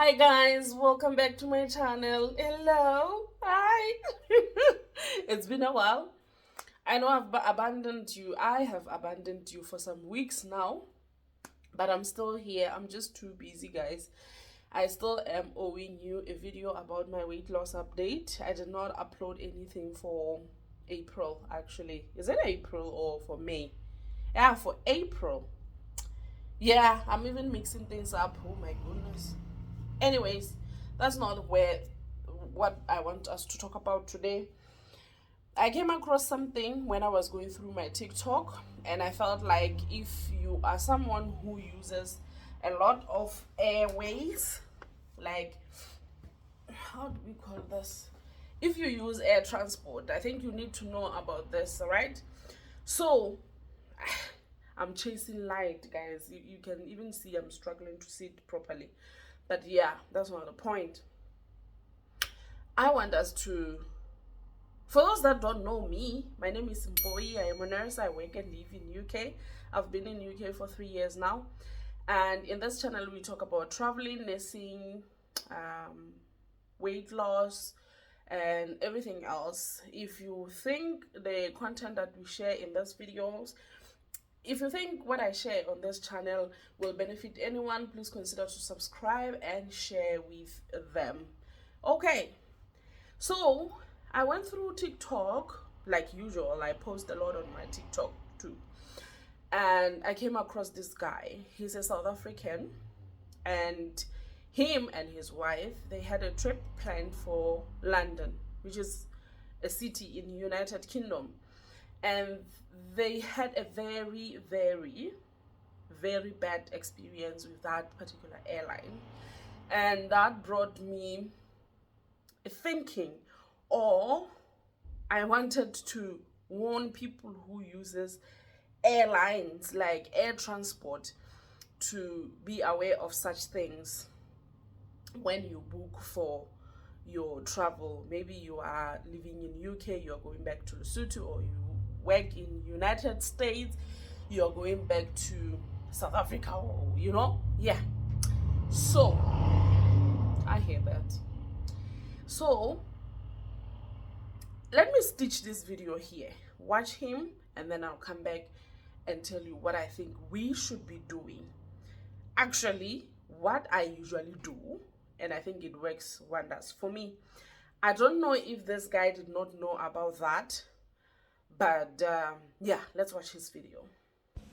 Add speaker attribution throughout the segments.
Speaker 1: Hi guys, welcome back to my channel. Hello, hi. It's been a while. I know I've abandoned you. I have abandoned you for some weeks now, but I'm still here. I'm just too busy, guys. I still am owing you a video about my weight loss update. I did not upload anything for April, actually. Is it April or for May? Yeah, for April. Yeah, I'm even mixing things up. Oh my goodness. Anyways, that's not what I want us to talk about today. I came across something when I was going through my TikTok, and I felt like if you are someone who uses a lot of airways, like, how do we call this? If you use air transport, I think you need to know about this, all right? So, I'm chasing light, guys. You can even see I'm struggling to see it properly. But yeah, that's not the point. I want us to, for those that don't know me, my name is Mboi. I am a nurse. I work and live in UK. I've been in UK for 3 years now. And in this channel, we talk about traveling, nursing, weight loss, and everything else. If you think the content that we share in these videos, if you think what I share on this channel will benefit anyone, please consider to subscribe and share with them. Okay, so I went through TikTok like usual. I post a lot on my TikTok too, and I came across this guy. He's a South African, and him and his wife, they had a trip planned for London, which is a city in the United Kingdom, and they had a very, very, very bad experience with that particular airline, and that brought me thinking, or I wanted to warn people who uses airlines like air transport to be aware of such things when you book for your travel. Maybe you are living in UK, you're going back to Lesotho, or you work in United States, you're going back to South Africa, or yeah. So I hear that. So let me stitch this video here. Watch him, and then I'll come back and tell you what I think we should be doing. Actually, what I usually do, and I think it works wonders for me. I don't know if this guy did not know about that, but yeah, let's watch his video.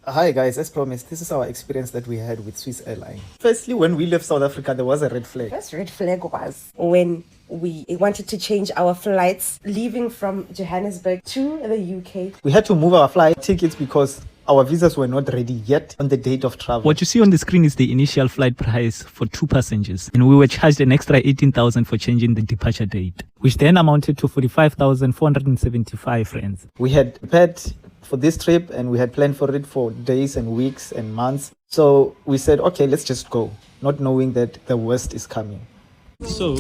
Speaker 2: Hi guys, as promised, this is our experience that we had with Swiss Airline. Firstly, when we left South Africa, there was a red flag.
Speaker 3: First red flag was when we wanted to change our flights leaving from Johannesburg to the UK.
Speaker 2: We had to move our flight tickets because our visas were not ready yet on the date of travel.
Speaker 4: What you see on the screen is the initial flight price for 2 passengers, and we were charged an extra 18,000 for changing the departure date, which then amounted to 45,475 rands.
Speaker 2: We had prepared for this trip and we had planned for it for days and weeks and months. So we said, okay, let's just go, not knowing that the worst is coming.
Speaker 4: So,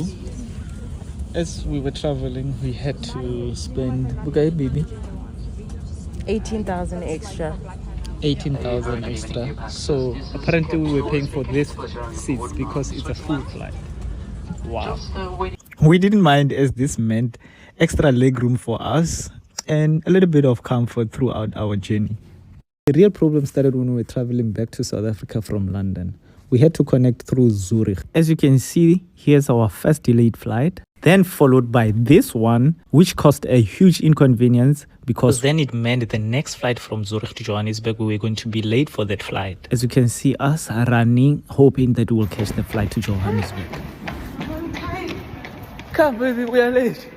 Speaker 4: as we were traveling, we had to spend, okay, baby,
Speaker 3: 18,000 extra.
Speaker 4: 18,000 extra. So apparently we were paying for this seats because it's a full flight. Wow. We didn't mind, as this meant extra legroom for us and a little bit of comfort throughout our journey. The real problem started when we were traveling back to South Africa from London. We had to connect through Zurich. As you can see, here's our first delayed flight, then followed by this one, which caused a huge inconvenience because then it meant the next flight from Zurich to Johannesburg, we were going to be late for that flight. As you can see us running, hoping that we will catch the flight to Johannesburg. Come, baby, we are late.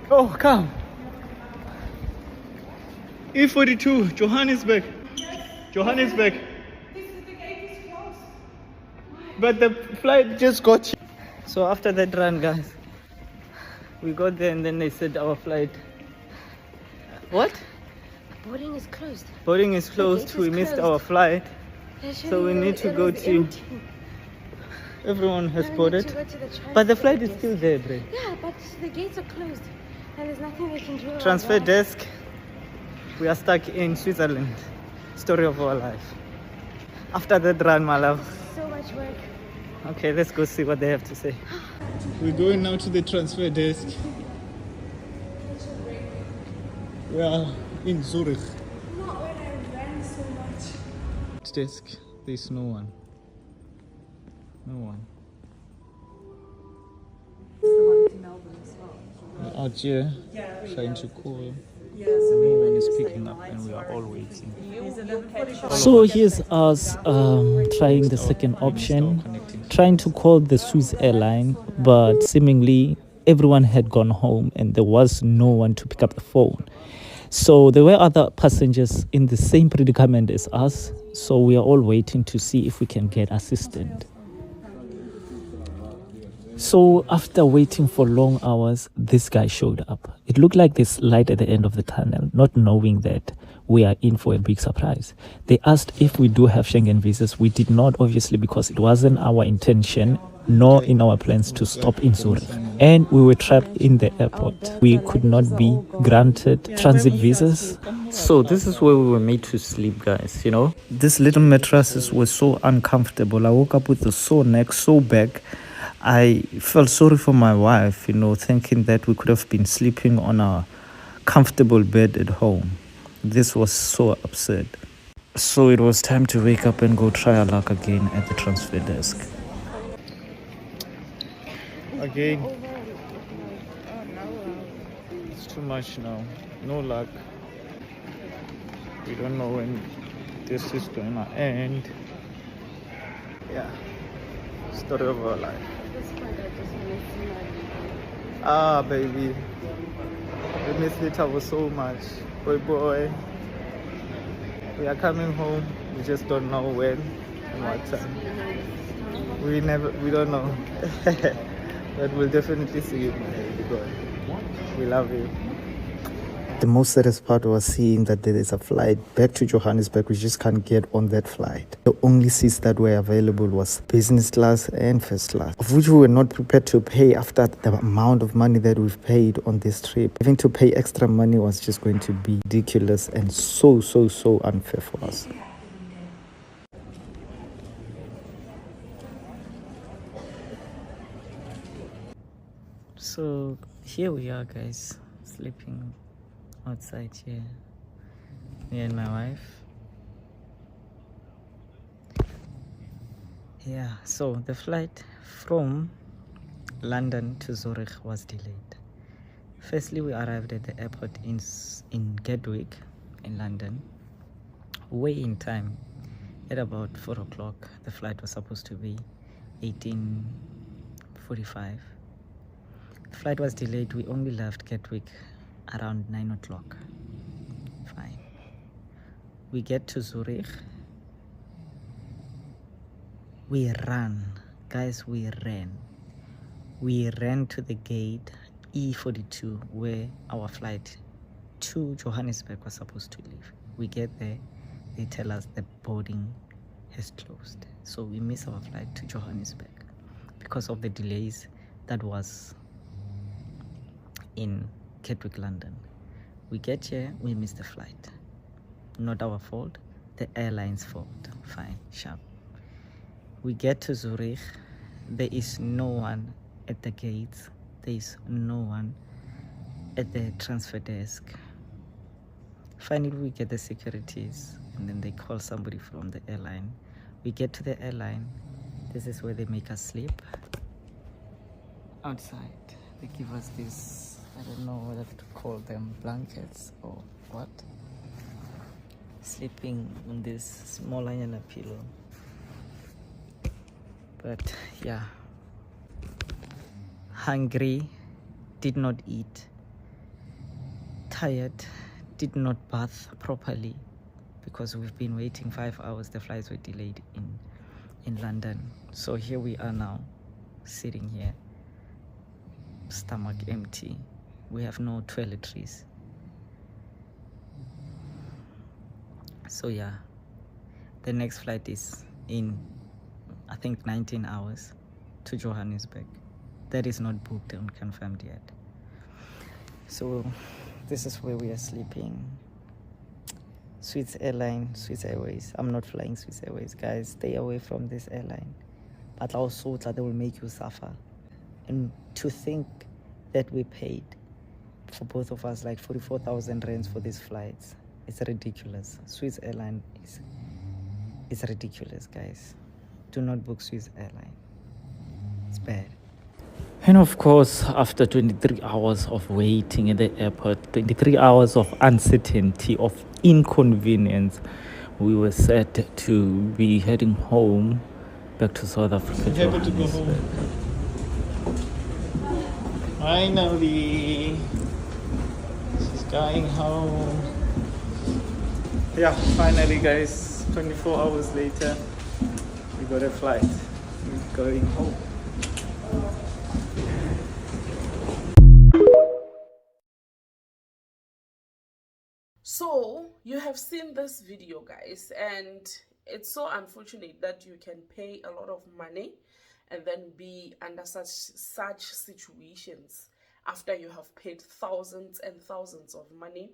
Speaker 4: Oh, come. E42, Johannesburg. Johannesburg. But the flight just got here. So after that run, guys, we got there and then they said our flight. What?
Speaker 3: Boarding is closed.
Speaker 2: Boarding is closed. We missed our flight. So we need to go to...
Speaker 3: Empty.
Speaker 2: Everyone has
Speaker 3: No,
Speaker 2: boarded.
Speaker 3: we need to go to the
Speaker 2: But the
Speaker 3: transfer
Speaker 2: flight is
Speaker 3: desk.
Speaker 2: still there, Bray.
Speaker 3: Yeah, but the gates are closed. And there's nothing they can do about
Speaker 2: Transfer
Speaker 3: that.
Speaker 2: desk. We are stuck in Switzerland. Story of our life. After that run, my love.
Speaker 3: So much much work.
Speaker 4: Okay, let's go see what they have to say. We're going now to the transfer desk. We are in Zurich.
Speaker 3: Not when I ran so much.
Speaker 4: Desk, there's no one. No one. We're out here trying to call. No one is picking up and we are all waiting. So here's us trying the second option, trying to call the Swiss airline, but seemingly everyone had gone home and there was no one to pick up the phone. So there were other passengers in the same predicament as us, so we are all waiting to see if we can get assistance. So after waiting for long hours, this guy showed up. It looked like this light at the end of the tunnel, not knowing that we are in for a big surprise. They asked if we do have Schengen visas. We did not, obviously, because it wasn't our intention nor in our plans to stop in Zurich. And we were trapped in the airport. We could not be granted transit visas. So this is where we were made to sleep, guys, you know. These little mattresses were so uncomfortable. I woke up with a sore neck, sore back. I felt sorry for my wife, you know, thinking that we could have been sleeping on a comfortable bed at home. This was so absurd. So it was time to wake up and go try our luck again at the transfer desk. Again, it's too much now. No luck. We don't know when this is going to end. Yeah, story of our life. Ah, baby, we miss Little so much. Boy, we are coming home. We just don't know when and what time. We don't know. But we'll definitely see you, my boy. We love you. The most saddest part was seeing that there is a flight back to Johannesburg. We just can't get on that flight. The only seats that were available was business class and first class, of which we were not prepared to pay after the amount of money that we've paid on this trip. Having to pay extra money was just going to be ridiculous and so unfair for us. So here we are, guys, sleeping outside here, me and my wife. Yeah, so the flight from London to Zurich was delayed. Firstly, we arrived at the airport in Gatwick in London way in time at about 4 o'clock. The flight was supposed to be 18:45. The flight was delayed. We only left Gatwick around 9 o'clock. Fine. We get to Zurich. We ran. Guys, we ran. We ran to the gate E42 where our flight to Johannesburg was supposed to leave. We get there. They tell us the boarding has closed. So we miss our flight to Johannesburg because of the delays that was in Gatwick, London. We get here, we miss the flight. Not our fault, the airline's fault. Fine, sharp. We get to Zurich. There is no one at the gates. There is no one at the transfer desk. Finally, we get the securities and then they call somebody from the airline. We get to the airline. This is where they make us sleep. Outside, they give us this, I don't know whether to call them blankets or what. Sleeping on this small Anyana pillow. But yeah, hungry, did not eat, tired, did not bath properly because we've been waiting 5 hours. The flights were delayed in London. So here we are now, sitting here, stomach empty. We have no toiletries. So yeah, the next flight is in, I think, 19 hours to Johannesburg. That is not booked and confirmed yet. So this is where we are sleeping. Swiss Airline, Swiss Airways. I'm not flying Swiss Airways, guys. Stay away from this airline.
Speaker 2: but also they will make you suffer. And to think that we paid for both of us like 44,000 rands for these flights, it's ridiculous. Swiss Airline is ridiculous, guys. Do not book Swiss Airline. It's bad.
Speaker 4: And of course, after 23 hours of waiting at the airport, 23 hours of uncertainty, of inconvenience, we were set to be heading home, back to South Africa.
Speaker 2: Happy to go home. Finally, she's going home. Yeah, finally, guys, 24 hours later, we got a flight. We're going home.
Speaker 1: So you have seen this video, guys, and it's so unfortunate that you can pay a lot of money and then be under such situations after you have paid thousands and thousands of money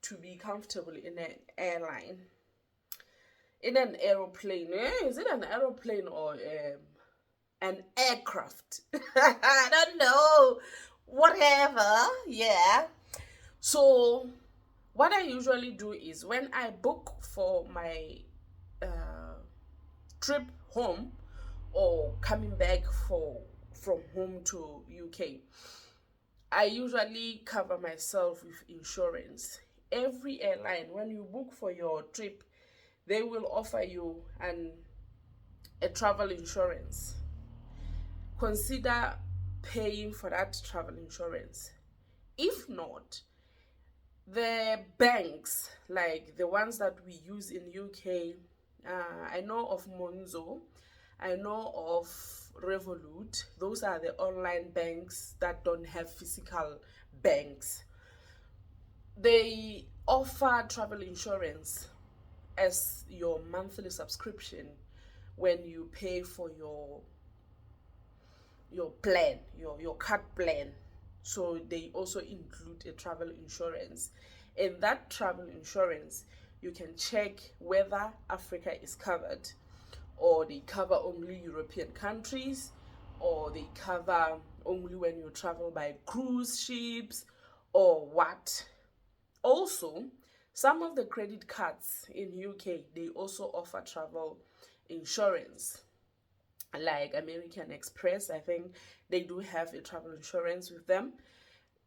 Speaker 1: to be comfortable in an airline, in an aeroplane. Is it an aeroplane or an aircraft? I don't know, whatever. Yeah. So what I usually do is when I book for my trip home or coming back from home to UK, I usually cover myself with insurance. Every airline, when you book for your trip, they will offer you a travel insurance. Consider paying for that travel insurance. If not, the banks, like the ones that we use in UK, I know of Monzo, I know of Revolut. Those are the online banks that don't have physical banks. They offer travel insurance as your monthly subscription when you pay for your plan, your card plan. So they also include a travel insurance. In that travel insurance, you can check whether Africa is covered, or they cover only European countries, or they cover only when you travel by cruise ships, or what. Also, some of the credit cards in UK, they also offer travel insurance. Like American Express, I think they do have a travel insurance with them.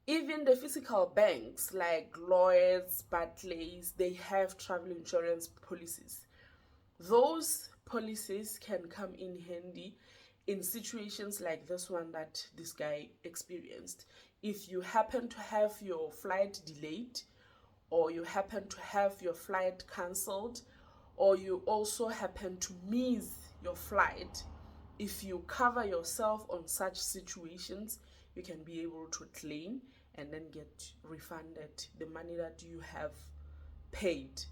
Speaker 1: Even the physical banks like Lloyds, Barclays, they have travel insurance policies. Those policies can come in handy in situations like this one that this guy experienced. If you happen to have your flight delayed, or you happen to have your flight cancelled, or you also happen to miss your flight, if you cover yourself on such situations, you can be able to claim and then get refunded the money that you have paid.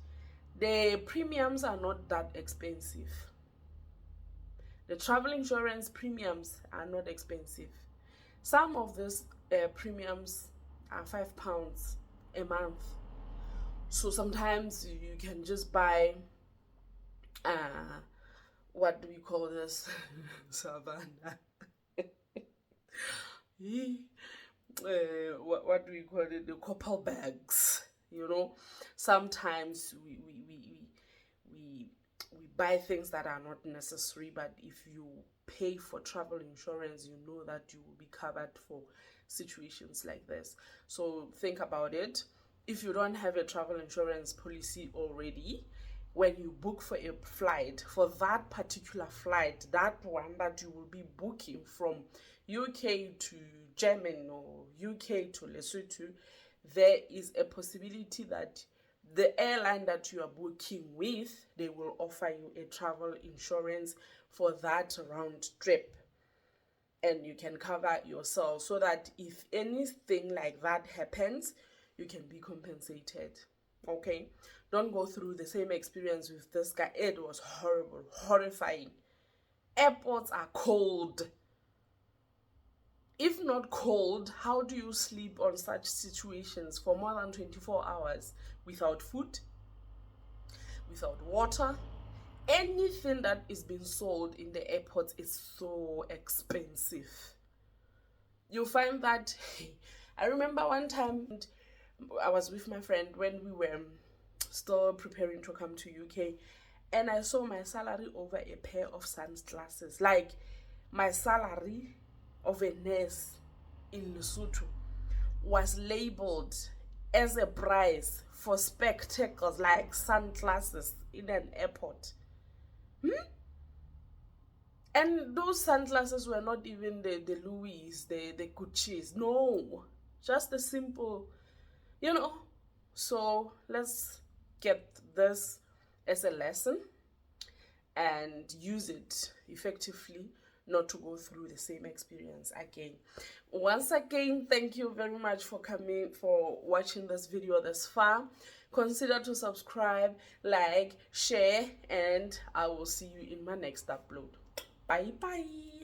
Speaker 1: The premiums are not that expensive. The travel insurance premiums are not expensive. Some of these premiums are £5 a month. So sometimes you can just buy what do we call this? Savannah. What do we call it? The couple bags. You know, sometimes we buy things that are not necessary, but if you pay for travel insurance, you know that you will be covered for situations like this. So think about it. If you don't have a travel insurance policy already, when you book for a flight, for that particular flight, that one that you will be booking from UK to Germany or UK to Lesotho, there is a possibility that the airline that you are booking with, they will offer you a travel insurance for that round trip, and you can cover yourself so that if anything like that happens, you can be compensated. Okay, don't go through the same experience with this guy. It was horrible, horrifying. Airports are cold. If not cold, how do you sleep on such situations for more than 24 hours without food, without water, anything that is being sold in the airports is so expensive. You find that, I remember one time I was with my friend when we were still preparing to come to UK, and I saw my salary over a pair of sunglasses. Like, my salary of a nurse in Lesotho was labeled as a price for spectacles like sunglasses in an airport. And those sunglasses were not even the Louis, the Gucci's. No, just the simple, you know. So let's get this as a lesson and use it effectively, not to go through the same experience again. Once again, thank you very much for watching this video this far. Consider to subscribe, like, share, and I will see you in my next upload. Bye bye.